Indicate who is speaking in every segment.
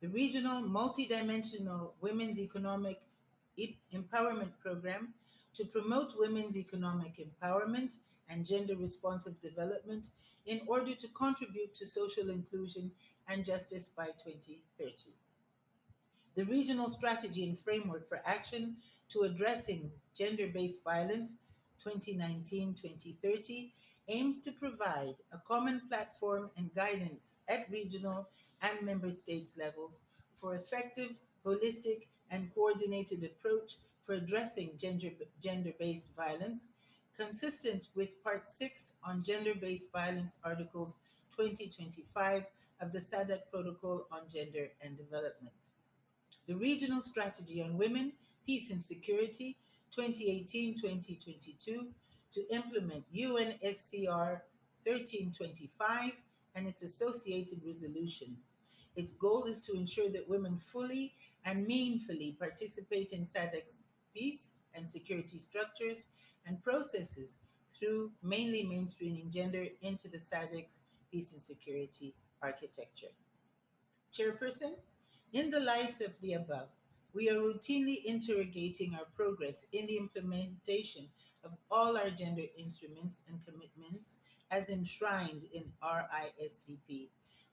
Speaker 1: The regional multidimensional women's economic empowerment program to promote women's economic empowerment and gender responsive development in order to contribute to social inclusion and justice by 2030. The regional strategy and framework for action to addressing gender based violence 2019-2030 aims to provide a common platform and guidance at regional and member states levels for effective, holistic, and coordinated approach for addressing gender based violence, consistent with Part 6 on Gender Based Violence Articles 2025 of the SADC Protocol on Gender and Development. The Regional Strategy on Women, Peace and Security 2018-2022 to implement UNSCR 1325 and its associated resolutions. Its goal is to ensure that women fully and meaningfully participate in SADC's peace and security structures and processes through mainly mainstreaming gender into the SADC's peace and security architecture. Chairperson, in the light of the above, we are routinely interrogating our progress in the implementation of all our gender instruments and commitments as enshrined in RISDP,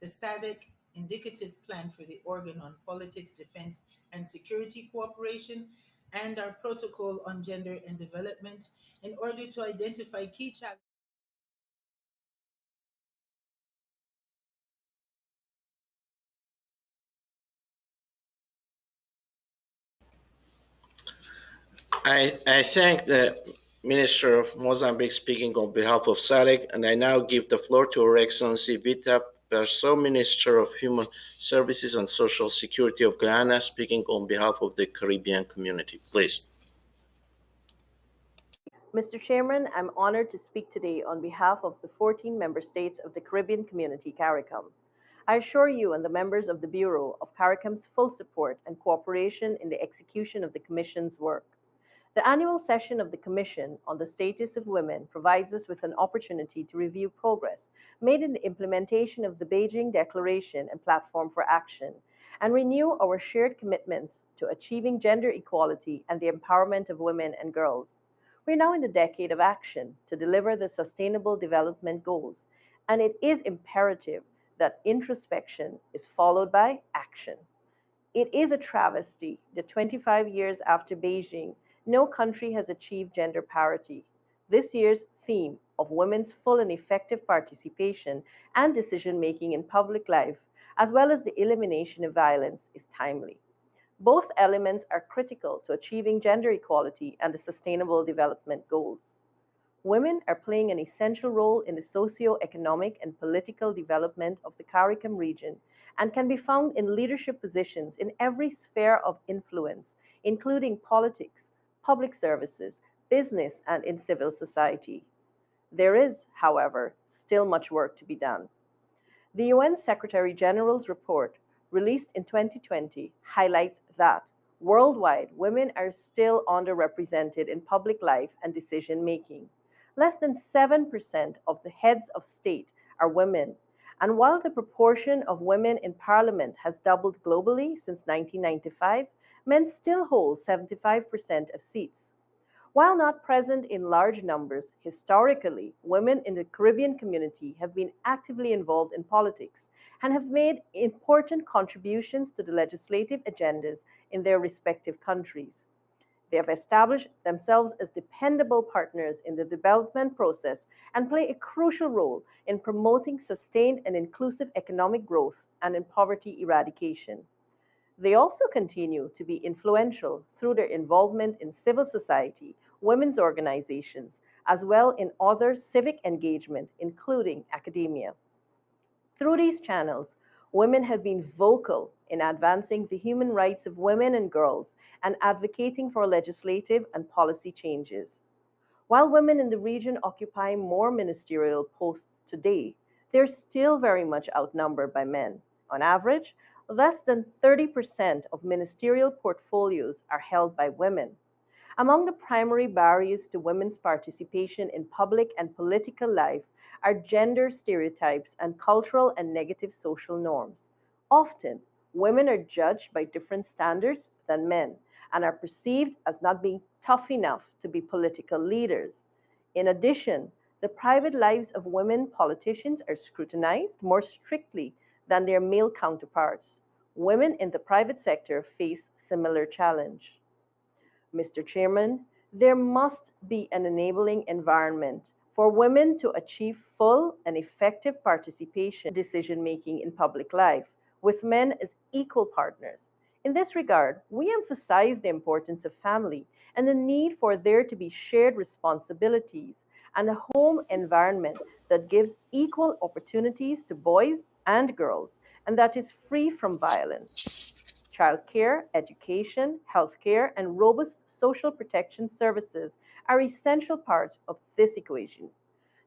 Speaker 1: the SADC Indicative Plan for the Organ on Politics, Defense, and Security Cooperation, and our Protocol on Gender and Development in order to identify key challenges.
Speaker 2: I thank the Minister of Mozambique speaking on behalf of SADC, and I now give the floor to Her Excellency Vita Perso, Minister of Human Services and Social Security of Guyana, speaking on behalf of the Caribbean community. Please.
Speaker 3: Mr. Chairman, I'm honored to speak today on behalf of the 14 member states of the Caribbean Community, CARICOM. I assure you and the members of the Bureau of CARICOM's full support and cooperation in the execution of the Commission's work. The annual session of the Commission on the Status of Women provides us with an opportunity to review progress made in the implementation of the Beijing Declaration and Platform for Action and renew our shared commitments to achieving gender equality and the empowerment of women and girls. We're now in the decade of action to deliver the Sustainable Development Goals, and it is imperative that introspection is followed by action. It is a travesty that 25 years after Beijing, no country has achieved gender parity. This year's theme of women's full and effective participation and decision making in public life, as well as the elimination of violence, is timely. Both elements are critical to achieving gender equality and the Sustainable Development Goals. Women are playing an essential role in the socio-economic and political development of the CARICOM region and can be found in leadership positions in every sphere of influence, including politics, public services, business, and in civil society. There is, however, still much work to be done. The UN Secretary General's report, released in 2020, highlights that worldwide women are still underrepresented in public life and decision making. Less than 7% of the heads of state are women, and while the proportion of women in parliament has doubled globally since 1995, men still hold 75% of seats. While not present in large numbers, historically, women in the Caribbean community have been actively involved in politics and have made important contributions to the legislative agendas in their respective countries. They have established themselves as dependable partners in the development process and play a crucial role in promoting sustained and inclusive economic growth and in poverty eradication. They also continue to be influential through their involvement in civil society, women's organizations, as well in other civic engagement, including academia. Through these channels, women have been vocal in advancing the human rights of women and girls and advocating for legislative and policy changes. While women in the region occupy more ministerial posts today, they're still very much outnumbered by men. On average, less than 30% of ministerial portfolios are held by women. Among the primary barriers to women's participation in public and political life are gender stereotypes and cultural and negative social norms. Often, Women are judged by different standards than men and are perceived as not being tough enough to be political leaders. In addition, the private lives of women politicians are scrutinized more strictly than their male counterparts. Women in the private sector face similar challenge. Mr. Chairman, there must be an enabling environment for women to achieve full and effective participation decision making in public life, with men as equal partners. In this regard, we emphasize the importance of family and the need for there to be shared responsibilities and a home environment that gives equal opportunities to boys and girls and that is free from violence. Childcare, education, healthcare, and robust social protection services are essential parts of this equation.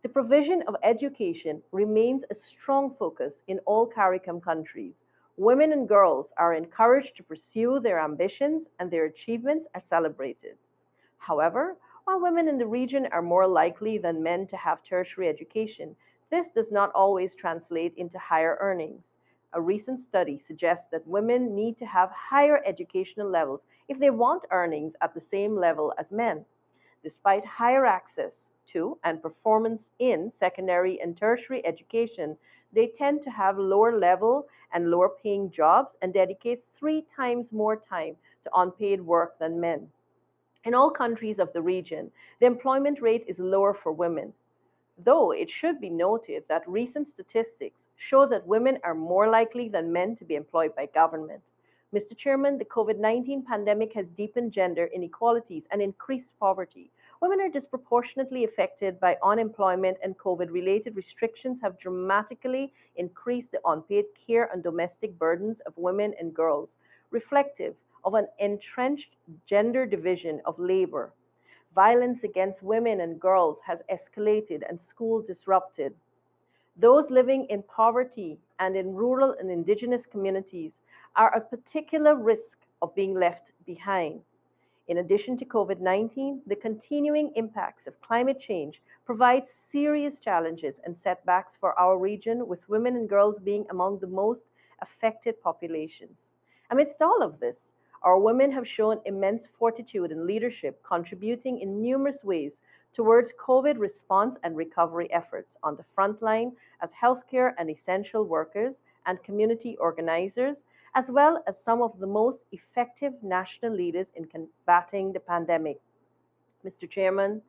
Speaker 3: The provision of education remains a strong focus in all CARICOM countries. Women and girls are encouraged to pursue their ambitions and their achievements are celebrated. However, while women in the region are more likely than men to have tertiary education, this does not always translate into higher earnings. A recent study suggests that women need to have higher educational levels if they want earnings at the same level as men. Despite higher access to and performance in secondary and tertiary education, they tend to have lower level and lower paying jobs and dedicate 3 times more time to unpaid work than men. In all countries of the region, the employment rate is lower for women, though it should be noted that recent statistics show that women are more likely than men to be employed by government. Mr. Chairman, the COVID-19 pandemic has deepened gender inequalities and increased poverty. Women are disproportionately affected by unemployment, and COVID related restrictions have dramatically increased the unpaid care and domestic burdens of women and girls, reflective of an entrenched gender division of labor. Violence against women and girls has escalated and schools disrupted. Those living in poverty and in rural and indigenous communities are at particular risk of being left behind. In addition to COVID-19, the continuing impacts of climate change provide serious challenges and setbacks for our region, with women and girls being among the most affected populations. Amidst all of this, our women have shown immense fortitude and leadership, contributing in numerous ways towards COVID response and recovery efforts on the front line as healthcare and essential workers and community organizers, as well as some of the most effective national leaders in combating the pandemic. Mr. Chairman,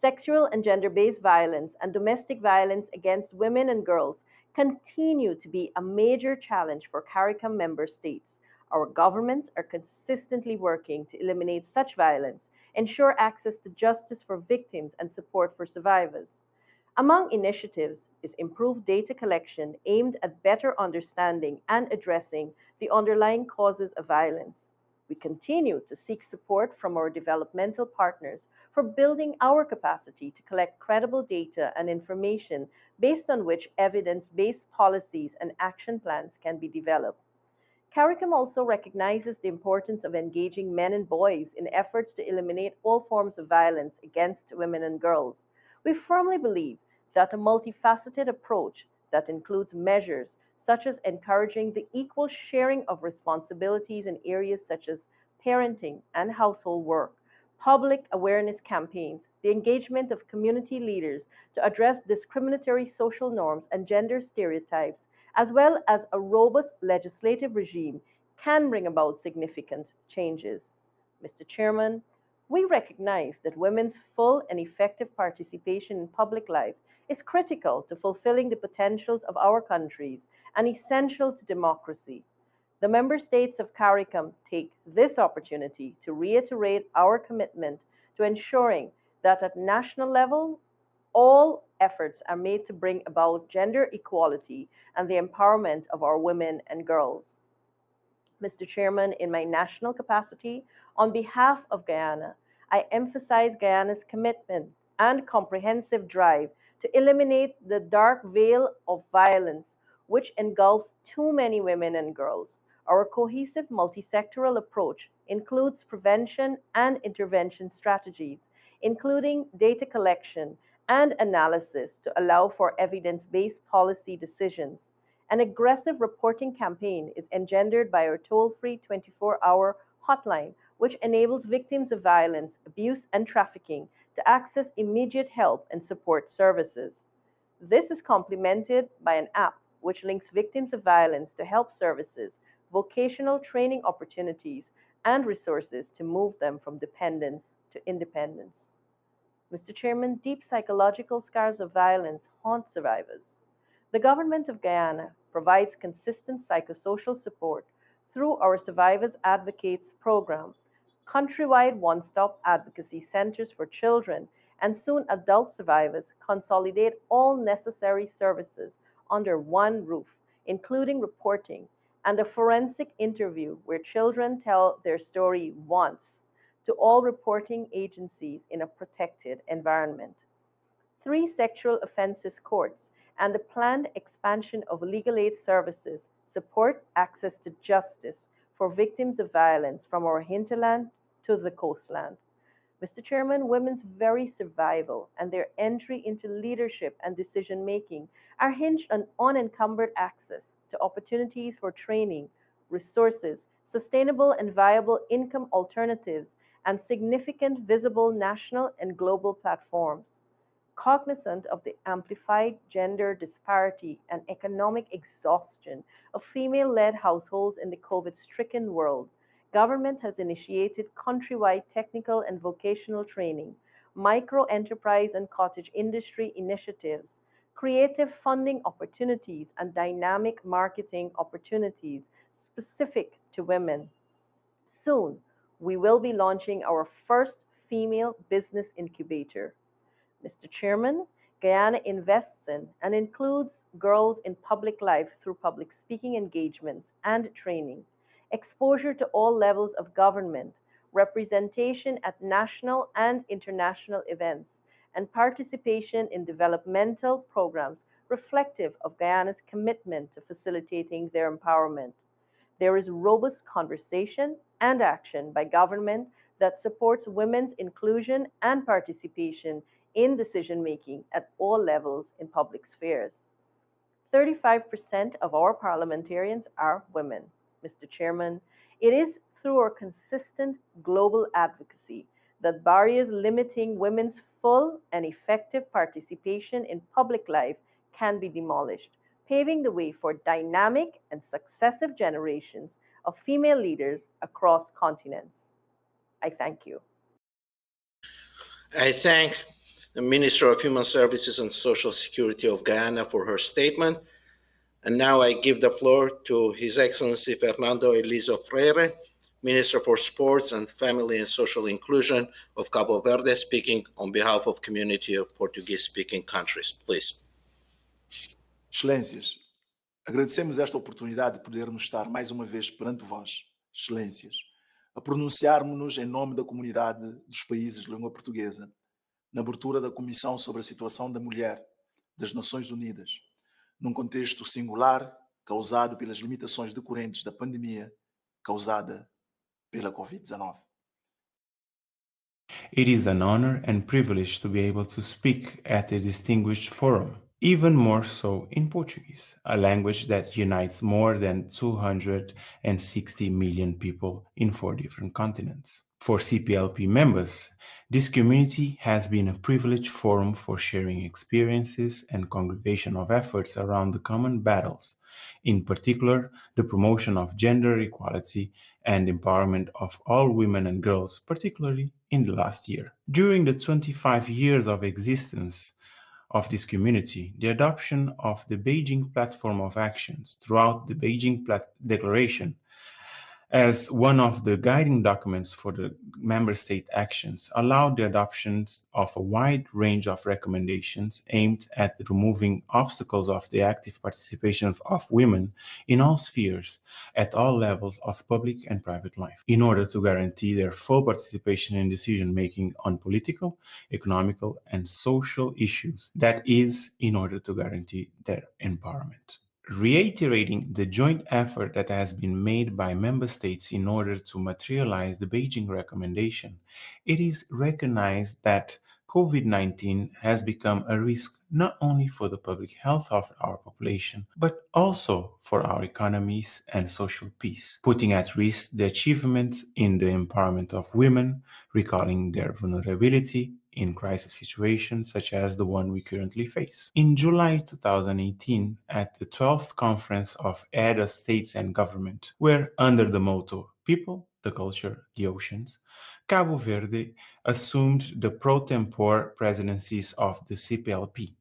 Speaker 3: sexual and gender based violence and domestic violence against women and girls continue to be a major challenge for CARICOM member states. Our governments are consistently working to eliminate such violence, ensure access to justice for victims, and support for survivors. Among initiatives is improved data collection aimed at better understanding and addressing the underlying causes of violence. We continue to seek support from our developmental partners for building our capacity to collect credible data and information based on which evidence based policies and action plans can be developed. CARICOM also recognizes the importance of engaging men and boys in efforts to eliminate all forms of violence against women and girls. We firmly believe that a multifaceted approach that includes measures such as encouraging the equal sharing of responsibilities in areas such as parenting and household work, public awareness campaigns, the engagement of community leaders to address discriminatory social norms and gender stereotypes, as well as a robust legislative regime, can bring about significant changes. Mr. Chairman, we recognize that women's full and effective participation in public life is critical to fulfilling the potentials of our countries and essential to democracy. The member states of CARICOM take this opportunity to reiterate our commitment to ensuring that at national level, all efforts are made to bring about gender equality and the empowerment of our women and girls. Mr. Chairman, in my national capacity, on behalf of Guyana, I emphasize Guyana's commitment and comprehensive drive to eliminate the dark veil of violence which engulfs too many women and girls. Our cohesive multi-sectoral approach includes prevention and intervention strategies, including data collection and analysis to allow for evidence based policy decisions, An aggressive reporting campaign is engendered by our toll free 24-hour hotline, which enables victims of violence, abuse, and trafficking to access immediate help and support services. This is complemented by an app which links victims of violence to help services, vocational training opportunities, and resources to move them from dependence to independence. Mr. Chairman, deep psychological scars of violence haunt survivors. The Government of Guyana provides consistent psychosocial support through our Survivors Advocates program, countrywide one stop advocacy centers for children and soon adult survivors consolidate all necessary services under one roof, including reporting and a forensic interview where children tell their story once to all reporting agencies in a protected environment. Three sexual offenses courts and the planned expansion of legal aid services support access to justice for victims of violence from our hinterland to the coastland. Mr. Chairman, women's very survival and their entry into leadership and decision making are hinged on unencumbered access to opportunities for training, resources, sustainable and viable income alternatives, and significant visible national and global platforms. Cognizant of the amplified gender disparity and economic exhaustion of female led households in the COVID stricken world, government has initiated countrywide technical and vocational training, micro enterprise and cottage industry initiatives, creative funding opportunities, and dynamic marketing opportunities specific to women. Soon, we will be launching our first female business incubator. Mr. Chairman, Guyana invests in and includes girls in public life through public speaking engagements and training, exposure to all levels of government, representation at national and international events, and participation in developmental programs reflective of Guyana's commitment to facilitating their empowerment. There is robust conversation and action by government that supports women's inclusion and participation in decision making at all levels in public spheres. 35% of our parliamentarians are women. Mr. Chairman, it is through our consistent global advocacy that barriers limiting women's full and effective participation in public life can be demolished, paving the way for dynamic and successive generations of female leaders across continents. I thank you.
Speaker 2: I thank the Minister of Human Services and Social Security of Guyana for her statement. And now I give the floor to His Excellency Fernando Elizo Freire, Minister for Sports and Family and Social Inclusion of Cabo Verde, speaking on behalf of community of Portuguese-speaking countries. Please.
Speaker 4: Excelências, agradecemos esta oportunidade de podermos estar mais uma vez perante vós, Excelências, a pronunciarmos-nos em nome da comunidade dos países de língua portuguesa, na abertura da Comissão sobre a Situação da Mulher das Nações Unidas, num contexto singular causado pelas limitações decorrentes da pandemia causada pela Covid-19.
Speaker 5: It is an honor and privilege to be able to speak at a distinguished forum, even more so in Portuguese, a language that unites more than 260 million people in 4 different continents. For CPLP members, this community has been a privileged forum for sharing experiences and congregation of efforts around the common battles, in particular, the promotion of gender equality and empowerment of all women and girls, particularly in the last year. During the 25 years of existence of this community, the adoption of the Beijing Platform of Actions throughout the Beijing Declaration as one of the guiding documents for the member state actions allowed the adoption of a wide range of recommendations aimed at removing obstacles of the active participation of women in all spheres at all levels of public and private life in order to guarantee their full participation in decision making on political, economical, and social issues. That is, in order to guarantee their empowerment. Reiterating the joint effort that has been made by member states in order to materialize the Beijing recommendation, it is recognized that COVID-19 has become a risk not only for the public health of our population, but also for our economies and social peace, putting at risk the achievement in the empowerment of women, recalling their vulnerability in crisis situations such as the one we currently face. In July 2018, at the 12th Conference of Heads of States and Government, where under the motto People, the Culture, the Oceans, Cabo Verde assumed the pro tempore presidencies of the CPLP.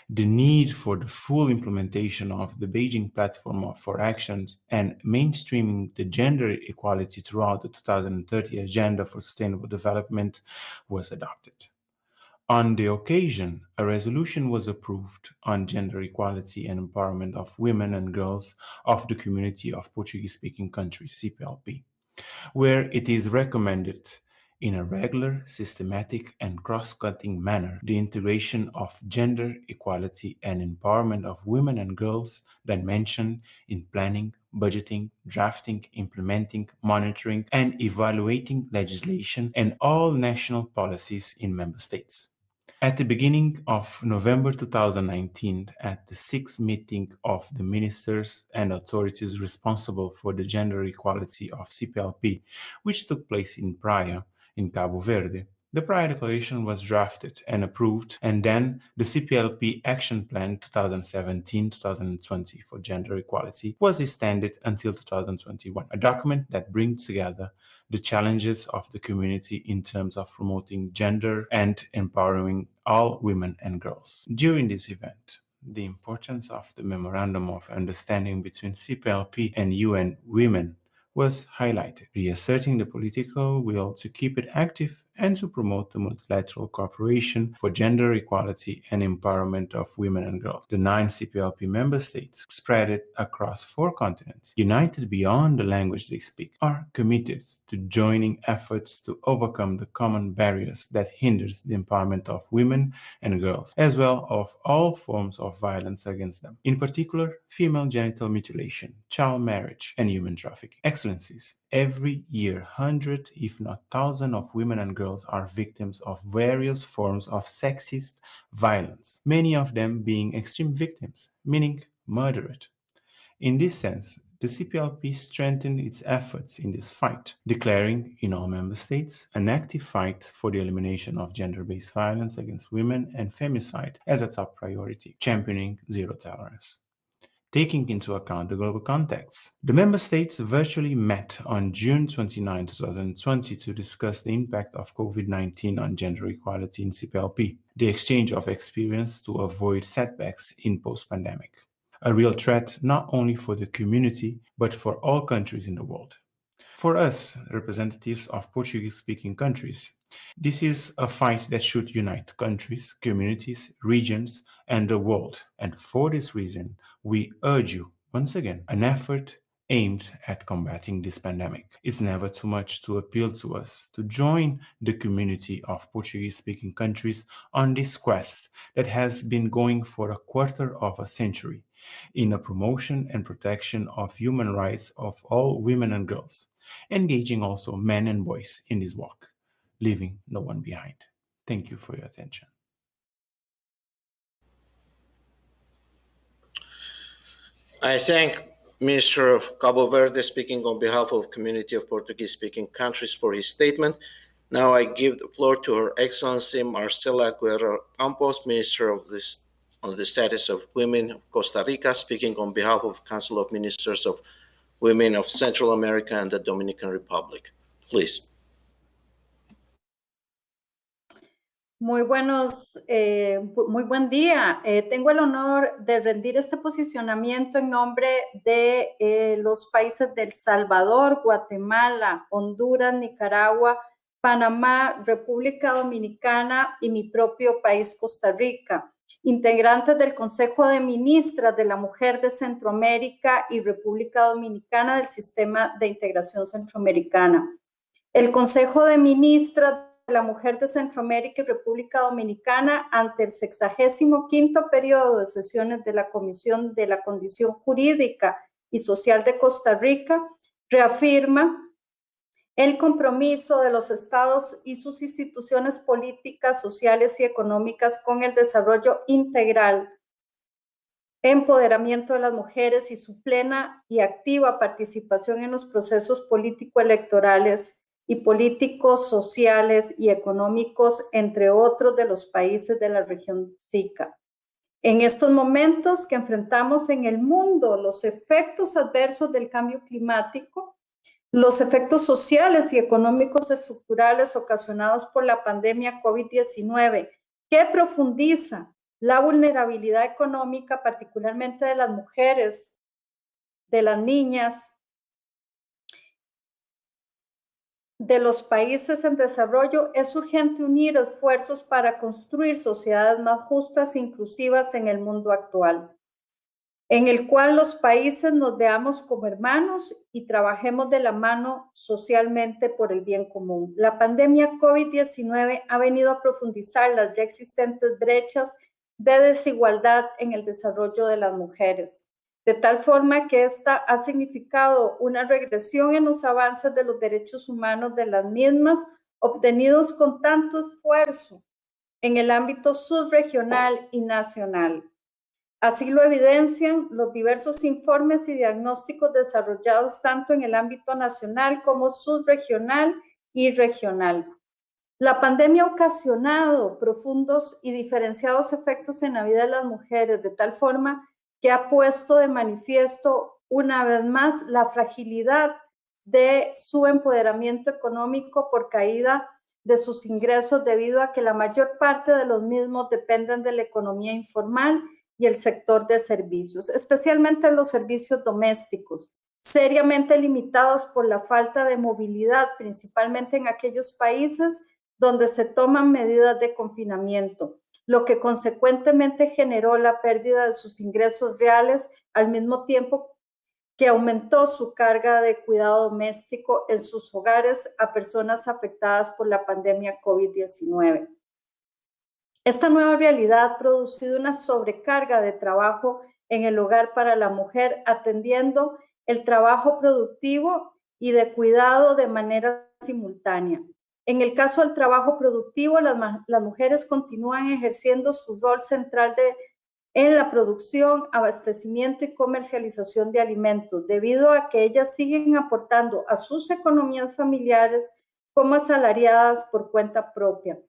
Speaker 5: The need for the full implementation of the Beijing Platform for Actions and mainstreaming the gender equality throughout the 2030 Agenda for Sustainable Development was adopted. On the occasion, a resolution was approved on gender equality and empowerment of women and girls of the Community of Portuguese-speaking countries, CPLP, where it is recommended in a regular, systematic, and cross-cutting manner the integration of gender equality and empowerment of women and girls dimension in planning, budgeting, drafting, implementing, monitoring, and evaluating legislation and all national policies in member states. At the beginning of November 2019, at the 6th meeting of the ministers and authorities responsible for the gender equality of CPLP, which took place in Praia, in Cabo Verde, the Praia Declaration was drafted and approved, and then the CPLP Action Plan 2017-2020 for gender equality was extended until 2021, a document that brings together the challenges of the community in terms of promoting gender and empowering all women and girls. During this event, the importance of the Memorandum of Understanding between CPLP and UN Women was highlighted, reasserting the political will to keep it active and to promote the multilateral cooperation for gender equality and empowerment of women and girls. The 9 CPLP member states, spread across 4 continents, united beyond the language they speak, are committed to joining efforts to overcome the common barriers that hinders the empowerment of women and girls, as well as all forms of violence against them, in particular female genital mutilation, child marriage, and human trafficking. Excellencies, every year, hundreds, if not thousands, of women and girls are victims of various forms of sexist violence, many of them being extreme victims, meaning murdered. In this sense, the CPLP strengthened its efforts in this fight, declaring in all member states an active fight for the elimination of gender-based violence against women and femicide as a top priority, championing zero tolerance. Taking into account the global context, the member states virtually met on June 29, 2020 to discuss the impact of COVID-19 on gender equality in CPLP, the exchange of experience to avoid setbacks in post-pandemic, a real threat not only for the community, but for all countries in the world. For us, representatives of Portuguese-speaking countries, this is a fight that should unite countries, communities, regions, and the world. And for this reason, we urge you, once again, an effort aimed at combating this pandemic. It's never too much to appeal to us to join the community of Portuguese-speaking countries on this quest that has been going for a quarter of a century in the promotion and protection of human rights of all women and girls, engaging also men and boys in this walk, leaving no one behind. Thank you for your attention.
Speaker 2: I thank Minister of Cabo Verde, speaking on behalf of Community of Portuguese-speaking countries, for his statement. Now I give the floor to Her Excellency Marcela Guerrero Campos, Minister of the Status of Women of Costa Rica, speaking on behalf of Council of Ministers of Women of Central America and the Dominican Republic. Please.
Speaker 6: Muy buen día. Tengo el honor de rendir este posicionamiento en nombre de los países de El Salvador, Guatemala, Honduras, Nicaragua, Panamá, República Dominicana y mi propio país, Costa Rica, integrantes del Consejo de Ministras de la Mujer de Centroamérica y República Dominicana del Sistema de Integración Centroamericana. El Consejo de Ministras de la Mujer de Centroamérica y República Dominicana, ante el 65º periodo de sesiones de la Comisión de la Condición Jurídica y Social de Costa Rica, reafirma el compromiso de los estados y sus instituciones políticas, sociales y económicas con el desarrollo integral, empoderamiento de las mujeres y su plena y activa participación en los procesos político-electorales y políticos, sociales y económicos, entre otros de los países de la región SICA. En estos momentos que enfrentamos en el mundo los efectos adversos del cambio climático, los efectos sociales y económicos estructurales ocasionados por la pandemia COVID-19, que profundiza la vulnerabilidad económica, particularmente de las mujeres, de las niñas, de los países en desarrollo, es urgente unir esfuerzos para construir sociedades más justas e inclusivas en el mundo actual, en el cual los países nos veamos como hermanos y trabajemos de la mano socialmente por el bien común. La pandemia COVID-19 ha venido a profundizar las ya existentes brechas de desigualdad en el desarrollo de las mujeres, de tal forma que esta ha significado una regresión en los avances de los derechos humanos de las mismas, obtenidos con tanto esfuerzo en el ámbito subregional y nacional. Así lo evidencian los diversos informes y diagnósticos desarrollados tanto en el ámbito nacional como subregional y regional. La pandemia ha ocasionado profundos y diferenciados efectos en la vida de las mujeres, de tal forma que ha puesto de manifiesto una vez más la fragilidad de su empoderamiento económico por caída de sus ingresos, debido a que la mayor parte de los mismos dependen de la economía informal y el sector de servicios, especialmente los servicios domésticos, seriamente limitados por la falta de movilidad, principalmente en aquellos países donde se toman medidas de confinamiento, lo que consecuentemente generó la pérdida de sus ingresos reales, al mismo tiempo que aumentó su carga de cuidado doméstico en sus hogares a personas afectadas por la pandemia COVID-19. Esta nueva realidad ha producido una sobrecarga de trabajo en el hogar para la mujer, atendiendo el trabajo productivo y de cuidado de manera simultánea. En el caso del trabajo productivo, las mujeres continúan ejerciendo su rol central en la producción, abastecimiento y comercialización de alimentos, debido a que ellas siguen aportando a sus economías familiares como asalariadas por cuenta propia,